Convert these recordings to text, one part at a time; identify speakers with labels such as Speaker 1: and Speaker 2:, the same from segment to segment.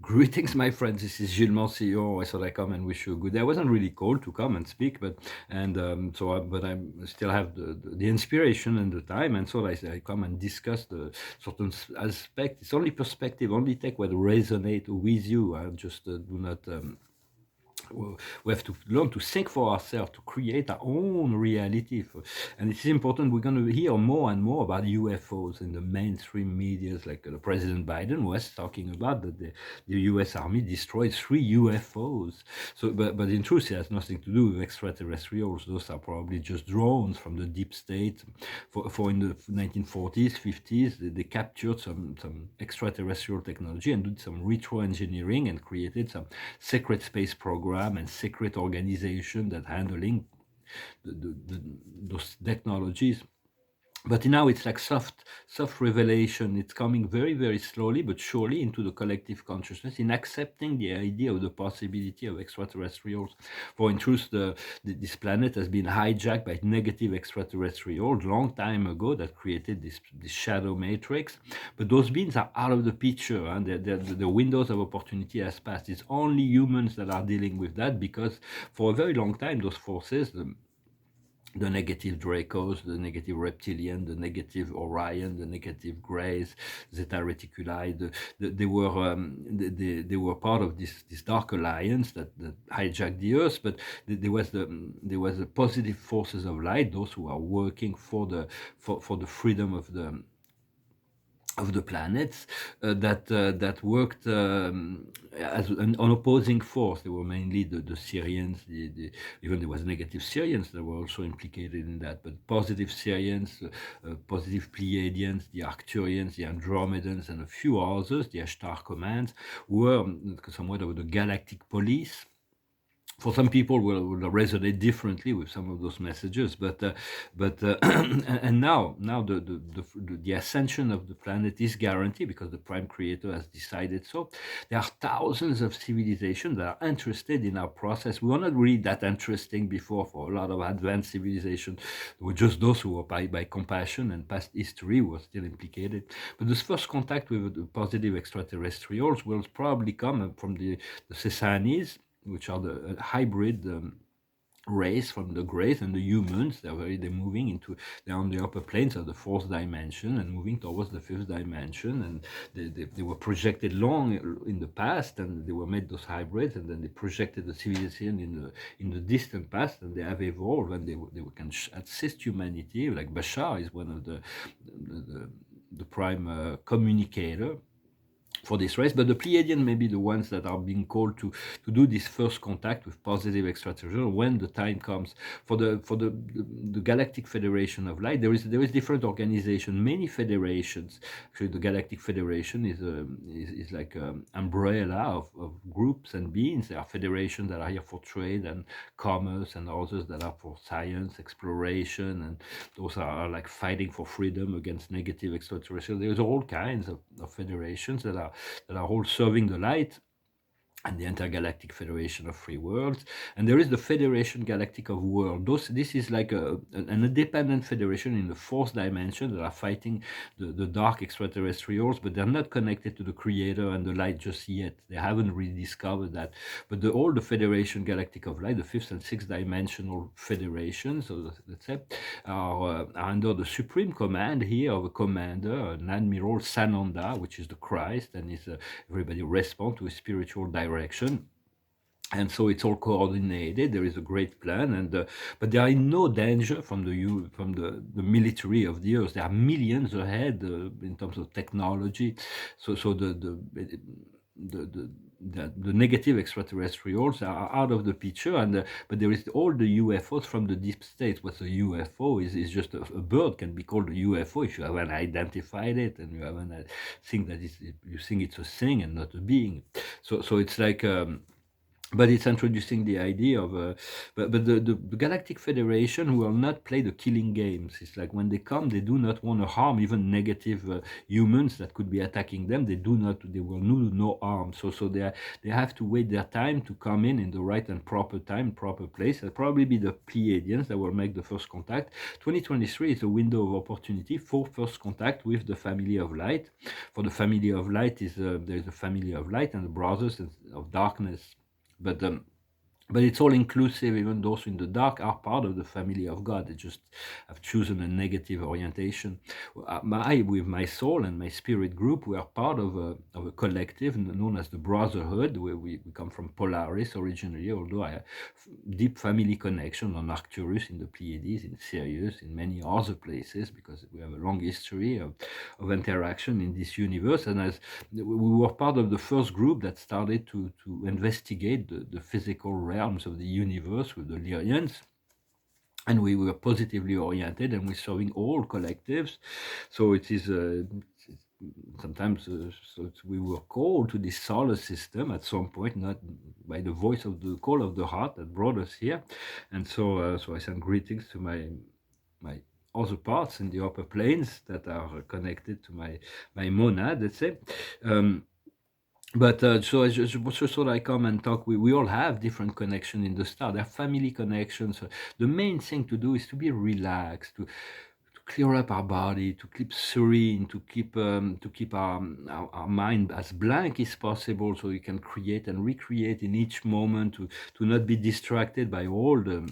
Speaker 1: Greetings, my friends. This is Gilles Mancillon. I thought I come and wish you a good day. I wasn't really called to come and speak, but I still have the inspiration and the time, and so I come and discuss the certain aspect. It's only perspective. Only take what resonate with you. And just do not. We have to learn to think for ourselves, to create our own reality. And it's important. We're going to hear more and more about UFOs in the mainstream medias, like President Biden was talking about that the U.S. Army destroyed 3 UFOs. So, but in truth, it has nothing to do with extraterrestrials. Those are probably just drones from the deep state. For in the 1940s, 50s, they captured some extraterrestrial technology and did some retro engineering and created some secret space program and secret organization that handling those technologies. But now it's like soft revelation. It's coming very, very slowly but surely into the collective consciousness in accepting the idea of the possibility of extraterrestrials. For in truth, this planet has been hijacked by negative extraterrestrials long time ago that created this shadow matrix. But those beings are out of the picture, and the windows of opportunity has passed. It's only humans that are dealing with that, because for a very long time those forces, the negative Dracos, the negative Reptilian, the negative Orion, the negative Greys, Zeta Reticuli, they were part of this dark alliance that hijacked the Earth. But there was the positive forces of light, those who are working for the freedom of the planets, that worked as an opposing force. They were mainly the Syrians, even there was negative Syrians that were also implicated in that, but positive Syrians, positive Pleiadians, the Arcturians, the Andromedans, and a few others, the Ashtar commands, were somewhat of the galactic police. For some people will resonate differently with some of those messages, but and now the ascension of the planet is guaranteed because the Prime Creator has decided so. There are thousands of civilizations that are interested in our process. We were not really that interesting before for a lot of advanced civilizations. There were just those who were by compassion and past history were still implicated. But this first contact with the positive extraterrestrials will probably come from the Sessanis, which are the hybrid race from the Greys and the humans. They're moving into, they're on the upper planes of the fourth dimension and moving towards the fifth dimension. And they were projected long in the past, and they were made those hybrids, and then they projected the civilization in the distant past, and they have evolved, and they can assist humanity. Like Bashar is one of the prime communicator for this race. But the Pleiadian may be the ones that are being called to do this first contact with positive extraterrestrial when the time comes. For the Galactic Federation of Light, there is different organization, many federations. Actually, the Galactic Federation is like an umbrella of groups and beings. There are federations that are here for trade and commerce, and others that are for science, exploration, and those are like fighting for freedom against negative extraterrestrials. There's all kinds of federations that are all serving the light, and the Intergalactic Federation of Free Worlds, and there is the Federation Galactic of Worlds. This is like an independent federation in the fourth dimension that are fighting the dark extraterrestrials, but they're not connected to the Creator and the light just yet. They haven't really discovered that. But all the Federation Galactic of Light, the fifth and sixth dimensional federations, so let's say, are under the supreme command here of a commander, an Admiral Sananda, which is the Christ, and everybody respond to a spiritual direction. And so it's all coordinated. There is a great plan, but they are in no danger from the military of the Earth. They are millions ahead in terms of technology. So the negative extraterrestrials are out of the picture, but there is all the UFOs from the deep state. What's a UFO is just a bird can be called a UFO if you haven't identified it and you haven't think that you think it's a thing and not a being. So it's like. but it's introducing the idea of but the Galactic Federation will not play the killing games. It's like when they come, they do not want to harm even negative humans that could be attacking them. They will do no harm. So they have to wait their time to come in the right and proper time, proper place. It'll probably be the Pleiadians that will make the first contact. 2023 is a window of opportunity for first contact with the family of light. For the family of light there's a family of light and the brothers of darkness, but it's all inclusive. Even those in the dark are part of the family of God. They just have chosen a negative orientation. With my soul and my spirit group, we are part of a collective known as the Brotherhood, where we come from Polaris originally, although I have deep family connection on Arcturus, in the Pleiades, in Sirius, in many other places, because we have a long history of interaction in this universe. And as we were part of the first group that started to investigate the physical realms of the universe with the Lyrians, and we were positively oriented, and we're serving all collectives. So it is sometimes we were called to this solar system at some point, not by the voice of the call of the heart that brought us here. And so I send greetings to my other parts in the upper planes that are connected to my monad, let's say. So I just thought I come and talk. We all have different connection in the star. There are family connections. The main thing to do is to be relaxed, to clear up our body, to keep serene, to keep our mind as blank as possible, so we can create and recreate in each moment. To not be distracted by all the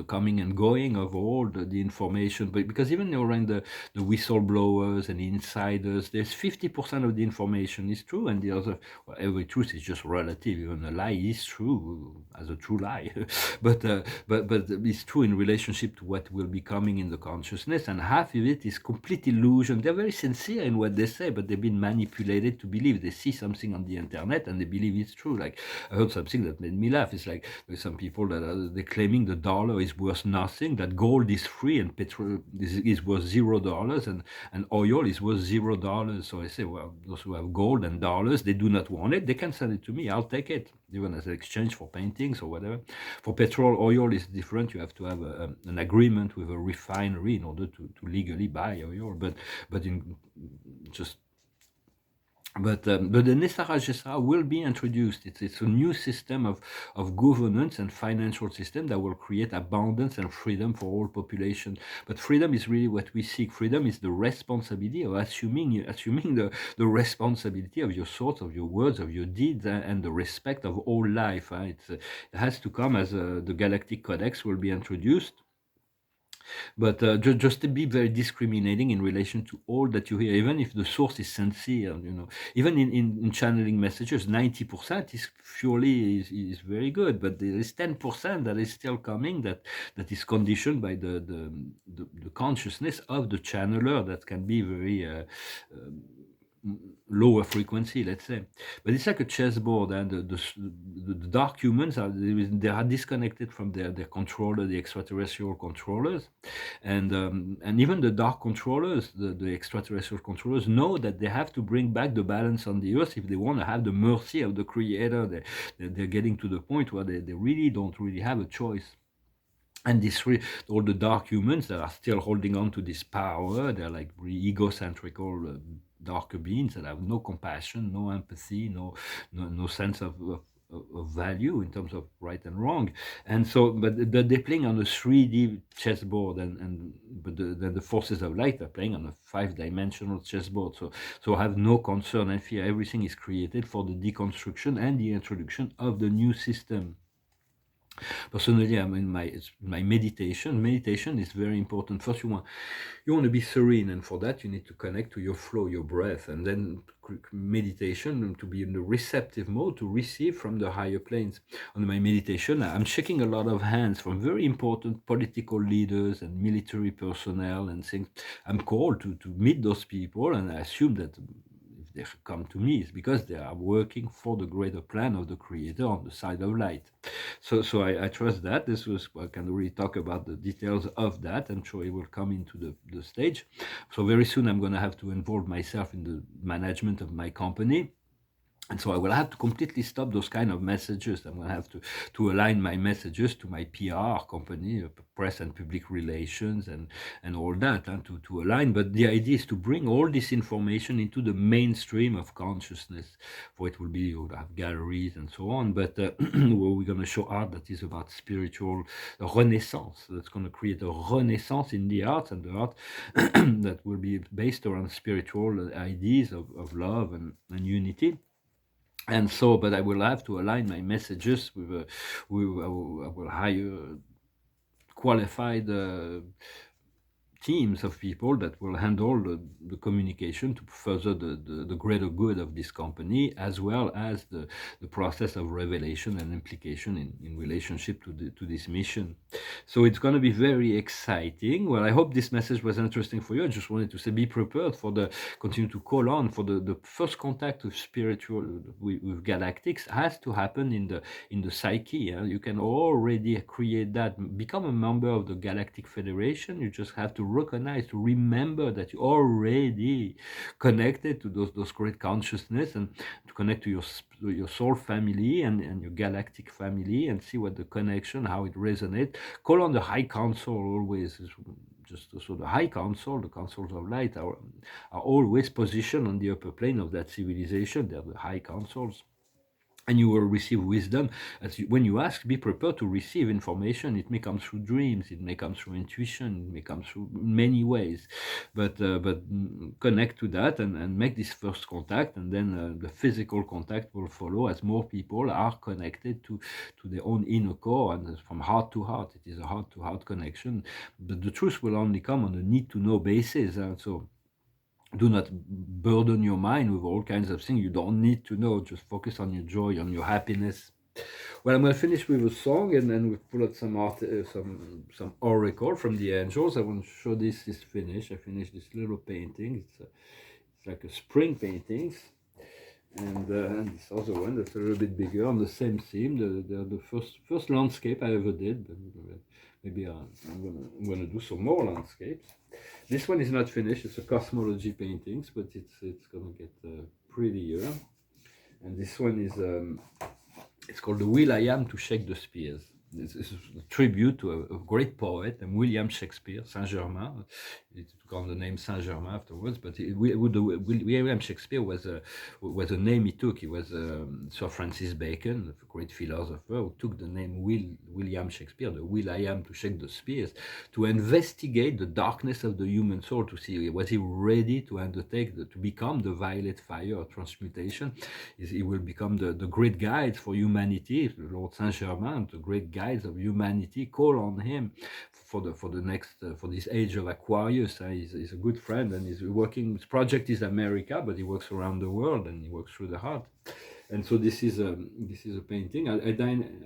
Speaker 1: coming and going of all the information, but because even around the whistleblowers and insiders, there's 50% of the information is true, and the other, well, every truth is just relative. Even a lie is true as a true lie, but it's true in relationship to what will be coming in the consciousness, and half of it is complete illusion. They're very sincere in what they say, but they've been manipulated to believe. They see something on the internet and they believe it's true. Like I heard something that made me laugh. It's like there's some people that they're claiming the dollar is worth nothing, that gold is free and petrol is worth $0, and oil is worth $0. So I say, well, those who have gold and dollars, they do not want it, they can send it to me, I'll take it, even as an exchange for paintings or whatever. For petrol, oil is different. You have to have an agreement with a refinery in order to legally buy oil, but in just but the Nessara Gesra will be introduced. It's a new system of governance and financial system that will create abundance and freedom for all population. But freedom is really what we seek. Freedom is the responsibility of assuming the responsibility of your thoughts, of your words, of your deeds, and the respect of all life. It has to come as the Galactic Codex will be introduced. But just to be very discriminating in relation to all that you hear, even if the source is sincere, even in channeling messages, 90% is purely is very good, but there is 10% that is still coming that is conditioned by the consciousness of the channeler, that can be very lower frequency, let's say. But it's like a chessboard, and the dark humans they are disconnected from their controller, the extraterrestrial controllers, and even the dark controllers, the extraterrestrial controllers, know that they have to bring back the balance on the earth if they want to have the mercy of the creator. They're getting to the point where they really don't really have a choice. And all the dark humans that are still holding on to this power, they're like really egocentrical darker beings that have no compassion, no empathy, no sense of value in terms of right and wrong. And so, but they're playing on a 3D chessboard, but then the forces of light are playing on a 5-dimensional chessboard. So have no concern and fear. Everything is created for the deconstruction and the introduction of the new system. Personally, I'm in my meditation. Meditation is very important. First, you want to be serene, and for that you need to connect to your flow, your breath, and then meditation to be in the receptive mode to receive from the higher planes. On my meditation, I'm shaking a lot of hands from very important political leaders and military personnel and things. I'm called to meet those people, and I assume that they come to me is because they are working for the greater plan of the creator on the side of light. So I trust that. I can really talk about the details of that. I'm sure it will come into the stage. So very soon I'm going to have to involve myself in the management of my company. And so I will have to completely stop those kind of messages. I'm going to have to align my messages to my PR company, press and public relations, and all that, and to align. But the idea is to bring all this information into the mainstream of consciousness. For it will be, you'll have galleries and so on, but where we're going to show art that is about spiritual renaissance. That's going to create a renaissance in the arts, and the art that will be based around spiritual ideas of love and unity. And so, but I will have to align my messages I will hire qualified teams of people that will handle the communication to further the greater good of this company, as well as the process of revelation and implication in relationship to this mission. So it's going to be very exciting. Well, I hope this message was interesting for you. I just wanted to say, be prepared for continue to call on for the first contact with spiritual, with galactics has to happen in the psyche. You can already create that, become a member of the Galactic Federation. You just have to recognize, to remember that you're already connected to those great consciousness, and to connect to your soul family and your galactic family, and see what the connection, how it resonates. Call on the High Council always. Just so the High Council, the councils of light, are always positioned on the upper plane of that civilization. They're the High Councils, and you will receive wisdom. When you ask, be prepared to receive information. It may come through dreams, it may come through intuition, it may come through many ways, but connect to that, and make this first contact, and then the physical contact will follow as more people are connected to their own inner core, and from heart to heart. It is a heart to heart connection, but the truth will only come on a need to know basis. So do not burden your mind with all kinds of things you don't need to know. Just focus on your joy, on your happiness. Well, I'm going to finish with a song, and then we pull out some oracle from the angels. I want to show this is finished. I finished this little painting. It's like a spring paintings, and this other one that's a little bit bigger on the same theme. The first landscape I ever did. But maybe I'm gonna do some more landscapes. This one is not finished. It's a cosmology paintings, but it's gonna get prettier. And this one is it's called the Will I Am to Shake the Spears. This is a tribute to a great poet, William Shakespeare, Saint-Germain. It took on the name Saint-Germain afterwards, but William Shakespeare was a name he took. He was Sir Francis Bacon, a great philosopher, who took the name William Shakespeare, the Will I Am to Shake the Spears, to investigate the darkness of the human soul, to see was he ready to undertake, to become the violet fire of transmutation. He will become the great guide for humanity, Lord Saint-Germain, the great guides of humanity. Call on him for the next for this age of Aquarius. He's a good friend, and he's working. His project is America, but he works around the world, and he works through the heart. And so this is a painting. I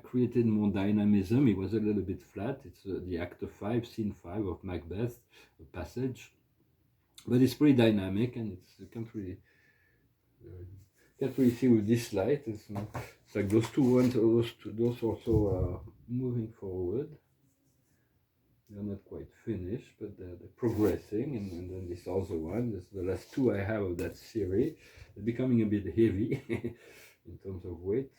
Speaker 1: created more dynamism. It was a little bit flat. It's the Act 5, Scene 5 of Macbeth, a passage, but it's pretty dynamic, and you can't really see with this light. It's like those two ones. Those also are moving forward. They're not quite finished, but they're progressing. And then this other one, this is the last two I have of that series. They're becoming a bit heavy in terms of weight.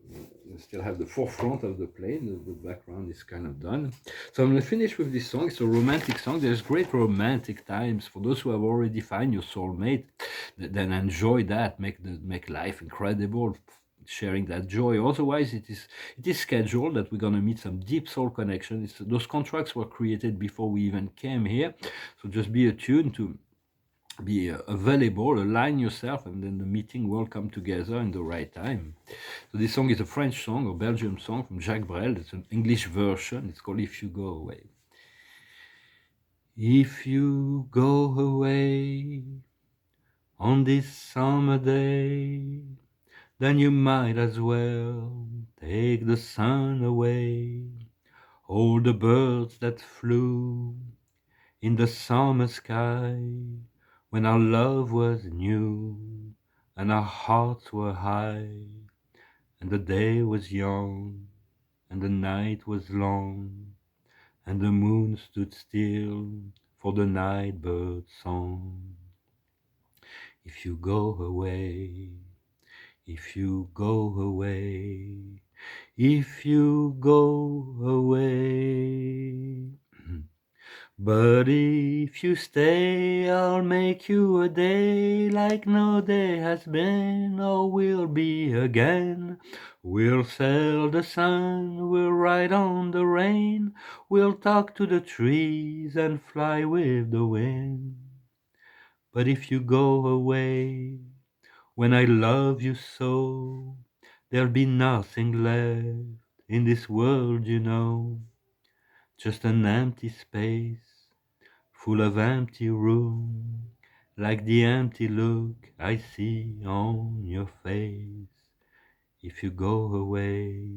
Speaker 1: You still have the forefront of the plane, the background is kind of done. So I'm going to finish with this song. It's a romantic song. There's great romantic times for those who have already found your soulmate. Then enjoy that, make life incredible, sharing that joy. Otherwise, it is scheduled that we're going to meet some deep soul connection. Those contracts were created before we even came here, so just be attuned to be available, align yourself, and then the meeting will come together in the right time. So this song is a French song, or Belgian song from Jacques Brel. It's an English version. It's called If You Go Away. If you go away on this summer day, then you might as well take the sun away. All the birds that flew in the summer sky, when our love was new and our hearts were high, and the day was young and the night was long, and the moon stood still for the night bird's song. if you go away, if you go away, if you go away. But if you stay, I'll make you a day like no day has been or will be again. We'll sail the sun, we'll ride on the rain, we'll talk to the trees and fly with the wind. But if you go away, when I love you so, there'll be nothing left in this world, you know, just an empty space full of empty room, like the empty look I see on your face. If you go away,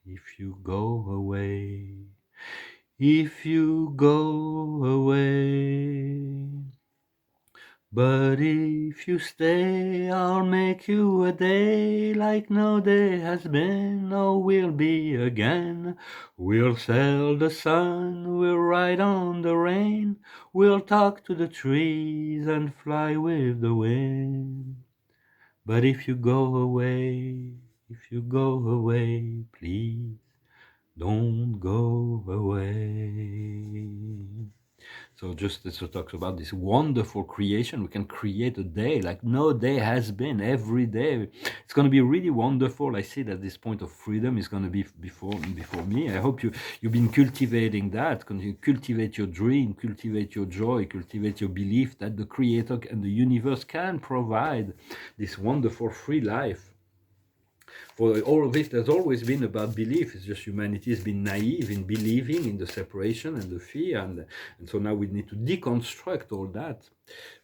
Speaker 1: if you go away, if you go away. But if you stay, I'll make you a day like no day has been or will be again. We'll sail the sun, we'll ride on the rain, we'll talk to the trees and fly with the wind. But if you go away, if you go away, please don't go away. So just this talks about this wonderful creation. We can create a day like no day has been. Every day, it's going to be really wonderful. I see that this point of freedom is going to be before me. I hope you've been cultivating that. Continue to cultivate your dream, cultivate your joy, cultivate your belief that the Creator and the universe can provide this wonderful free life. For all of this, there's always been about belief. It's just humanity has been naive in believing in the separation and the fear, and so now we need to deconstruct all that.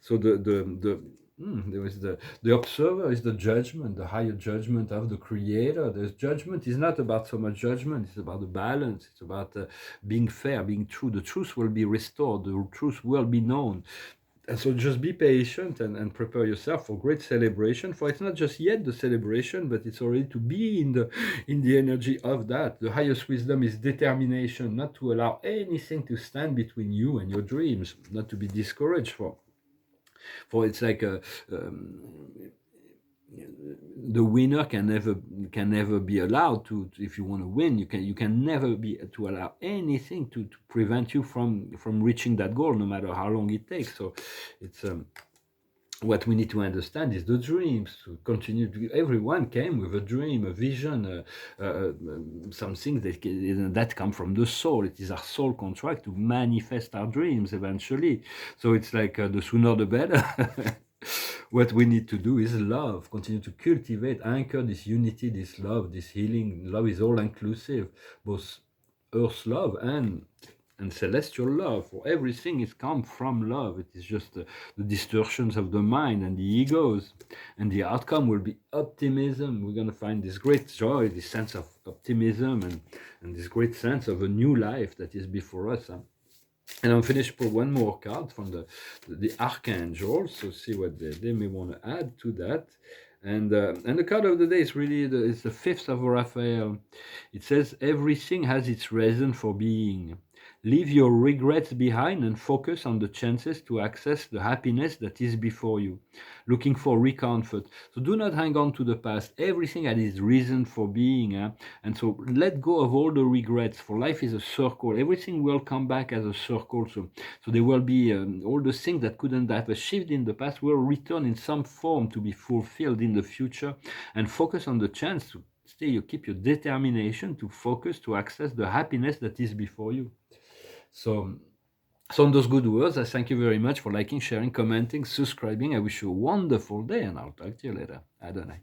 Speaker 1: So there is the observer is the judgment, the higher judgment of the creator. There's judgment is not about so much judgment, it's about the balance, it's about being fair, being true. The truth will be restored, the truth will be known. And so just be patient and prepare yourself for great celebration. For it's not just yet the celebration, but it's already to be in the energy of that. The highest wisdom is determination, not to allow anything to stand between you and your dreams, not to be discouraged for it's like the winner can never be allowed to if you want to win, you can never be to allow anything to prevent you from reaching that goal, no matter how long it takes. So it's what we need to understand is the dreams to continue to, everyone came with a dream, a vision, something that come from the soul. It is our soul contract to manifest our dreams eventually. So it's like the sooner the better. What we need to do is love, continue to cultivate, anchor this unity, this love, this healing. Love is all inclusive, both earth's love and celestial love. For everything is come from love. It is just the distortions of the mind and the egos, and the outcome will be optimism. We're going to find this great joy, this sense of optimism, and this great sense of a new life that is before us. And I'm finished for one more card from the archangels, so see what they may want to add to that. And the card of the day is really it's the fifth of Raphael. It says everything has its reason for being. Leave your regrets behind and focus on the chances to access the happiness that is before you. Looking for recomfort. So do not hang on to the past. Everything has its reason for being. And so let go of all the regrets. For life is a circle. Everything will come back as a circle. So there will be all the things that couldn't have achieved in the past will return in some form to be fulfilled in the future. And focus on the chance to stay. You keep your determination to focus to access the happiness that is before you. So on those good words, I thank you very much for liking, sharing, commenting, subscribing. I wish you a wonderful day, and I'll talk to you later. Adonai.